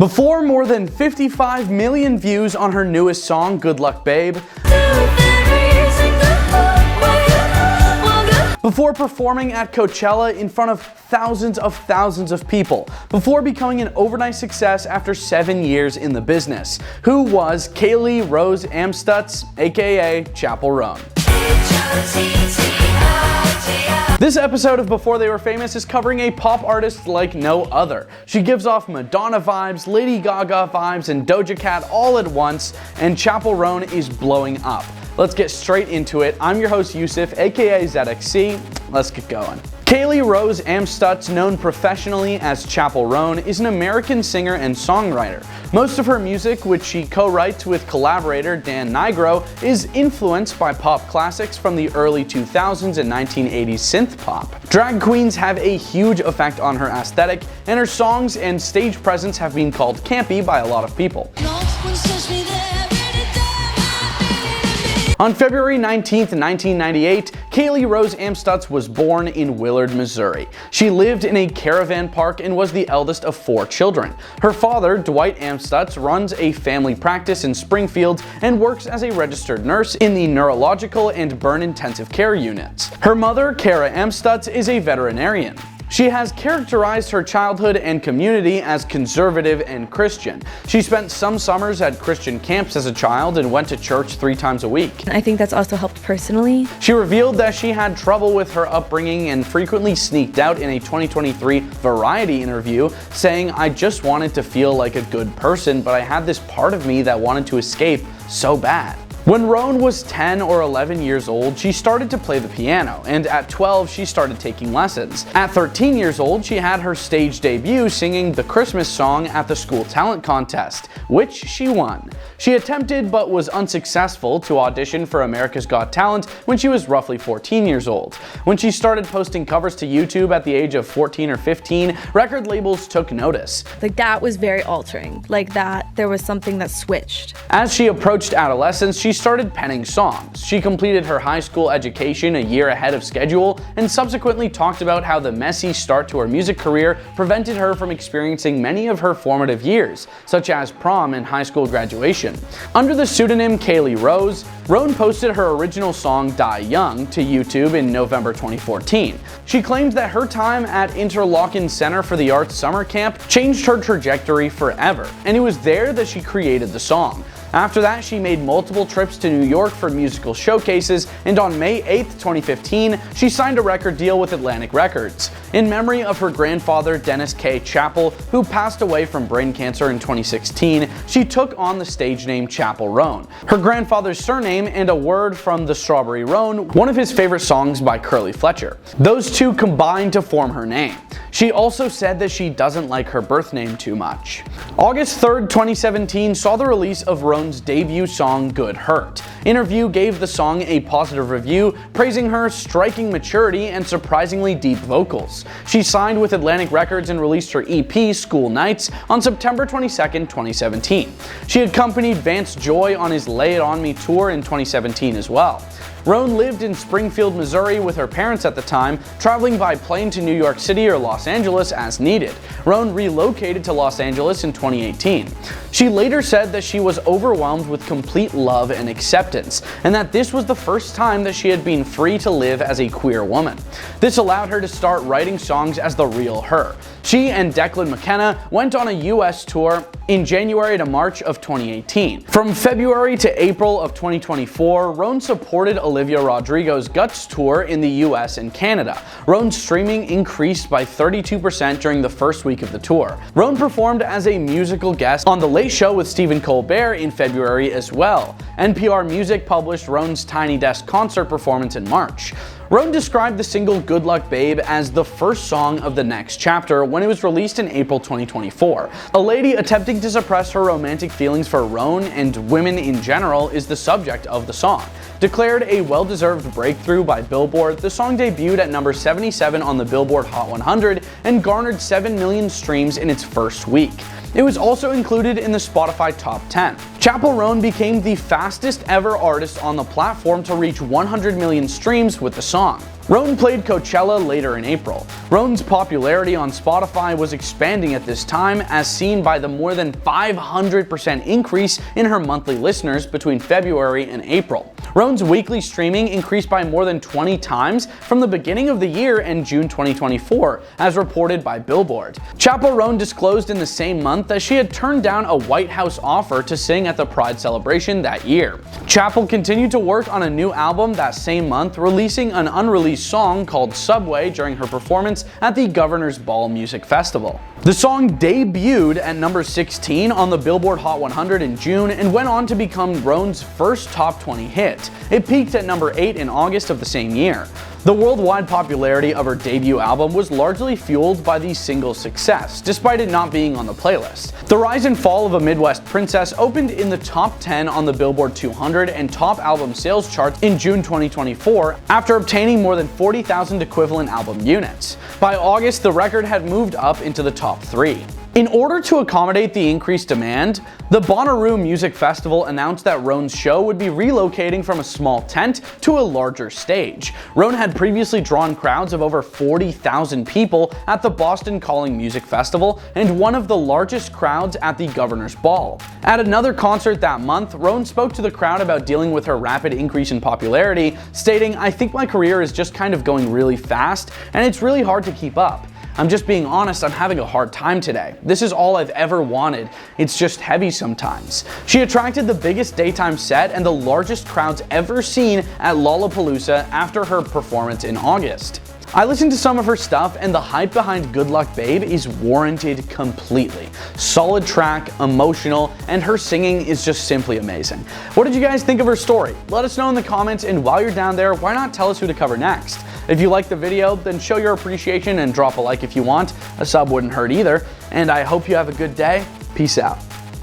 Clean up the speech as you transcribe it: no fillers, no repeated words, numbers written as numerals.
Before more than 55 million views on her newest song, Good Luck Babe. Before performing at Coachella in front of thousands of people. Before becoming an overnight success after 7 years in the business. Who was Kaylee Rose Amstutz, aka Chappell Roan. This episode of Before They Were Famous is covering a pop artist like no other. She gives off Madonna vibes, Lady Gaga vibes, and Doja Cat all at once, and Chappell Roan is blowing up. Let's get straight into it. I'm your host Yusuf, aka ZXC. Let's get going. Kaylee Rose Amstutz, known professionally as Chappell Roan, is an American singer and songwriter. Most of her music, which she co-writes with collaborator Dan Nigro, is influenced by pop classics from the early 2000s and 1980s synth pop. Drag queens have a huge effect on her aesthetic, and her songs and stage presence have been called campy by a lot of people. On February 19th, 1998, Kaylee Rose Amstutz was born in Willard, Missouri. She lived in a caravan park and was the eldest of 4 children. Her father, Dwight Amstutz, runs a family practice in Springfield and works as a registered nurse in the neurological and burn intensive care units. Her mother, Kara Amstutz, is a veterinarian. She has characterized her childhood and community as conservative and Christian. She spent some summers at Christian camps as a child and went to church 3 times a week. I think that's also helped personally. She revealed that she had trouble with her upbringing and frequently sneaked out in a 2023 Variety interview, saying, "I just wanted to feel like a good person, but I had this part of me that wanted to escape so bad." When Roan was 10 or 11 years old, she started to play the piano, and at 12 she started taking lessons. At 13 years old, she had her stage debut singing the Christmas song at the school talent contest, which she won. She attempted but was unsuccessful to audition for America's Got Talent when she was roughly 14 years old. When she started posting covers to YouTube at the age of 14 or 15, record labels took notice. Like, that was very altering. Like, that there was something that switched. As she approached adolescence, she started penning songs. She completed her high school education a year ahead of schedule and subsequently talked about how the messy start to her music career prevented her from experiencing many of her formative years, such as prom and high school graduation. Under the pseudonym Kaylee Rose, Roan posted her original song Die Young to YouTube in November 2014. She claimed that her time at Interlochen Center for the Arts summer camp changed her trajectory forever, and it was there that she created the song. After that, she made multiple trips to New York for musical showcases, and on May 8, 2015, she signed a record deal with Atlantic Records. In memory of her grandfather, Dennis K. Chappell, who passed away from brain cancer in 2016, she took on the stage name Chappell Roan, her grandfather's surname and a word from The Strawberry Roan, one of his favorite songs by Curly Fletcher. Those two combined to form her name. She also said that she doesn't like her birth name too much. August 3rd, 2017 saw the release of Roan's debut song Good Hurt. Interview gave the song a positive review, praising her striking maturity and surprisingly deep vocals. She signed with Atlantic Records and released her EP School Nights on September 22nd, 2017. She accompanied Vance Joy on his Lay It On Me tour in 2017 as well. Roan lived in Springfield, Missouri with her parents at the time, traveling by plane to New York City or Los Angeles as needed. Roan relocated to Los Angeles in 2018. She later said that she was overwhelmed with complete love and acceptance, and that this was the first time that she had been free to live as a queer woman. This allowed her to start writing songs as the real her. She and Declan McKenna went on a US tour in January to March of 2018. From February to April of 2024, Roan supported Olivia Rodrigo's Guts tour in the US and Canada. Roan's streaming increased by 32% during the first week of the tour. Roan performed as a musical guest on The Late Show with Stephen Colbert in February as well. NPR Music published Roan's Tiny Desk concert performance in March. Roan described the single Good Luck Babe as the first song of the next chapter when it was released in April 2024. A lady attempting to suppress her romantic feelings for Roan and women in general is the subject of the song. Declared a well-deserved breakthrough by Billboard, the song debuted at number 77 on the Billboard Hot 100 and garnered 7 million streams in its first week. It was also included in the Spotify Top 10. Chappell Roan became the fastest ever artist on the platform to reach 100 million streams with the song. Roan played Coachella later in April. Roan's popularity on Spotify was expanding at this time, as seen by the more than 500% increase in her monthly listeners between February and April. Roan's weekly streaming increased by more than 20 times from the beginning of the year in June 2024, as reported by Billboard. Chappell Roan disclosed in the same month that she had turned down a White House offer to sing at the Pride celebration that year. Chappell continued to work on a new album that same month, releasing an unreleased song called Subway during her performance at the Governor's Ball Music Festival. The song debuted at number 16 on the Billboard Hot 100 in June and went on to become Roan's first top 20 hit. It peaked at number 8 in August of the same year. The worldwide popularity of her debut album was largely fueled by the single's success, despite it not being on the playlist. The Rise and Fall of a Midwest Princess opened in the top 10 on the Billboard 200 and top album sales charts in June 2024, after obtaining more than 40,000 equivalent album units. By August, the record had moved up into the top 3. In order to accommodate the increased demand, the Bonnaroo Music Festival announced that Roan's show would be relocating from a small tent to a larger stage. Roan had previously drawn crowds of over 40,000 people at the Boston Calling Music Festival and one of the largest crowds at the Governor's Ball. At another concert that month, Roan spoke to the crowd about dealing with her rapid increase in popularity, stating, "I think my career is just kind of going really fast, and it's really hard to keep up. I'm just being honest, I'm having a hard time today. This is all I've ever wanted. It's just heavy sometimes." She attracted the biggest daytime set and the largest crowds ever seen at Lollapalooza after her performance in August. I listened to some of her stuff, and the hype behind Good Luck Babe is warranted completely. Solid track, emotional, and her singing is just simply amazing. What did you guys think of her story? Let us know in the comments, and while you're down there, why not tell us who to cover next? If you liked the video, then show your appreciation and drop a like if you want. A sub wouldn't hurt either. And I hope you have a good day. Peace out.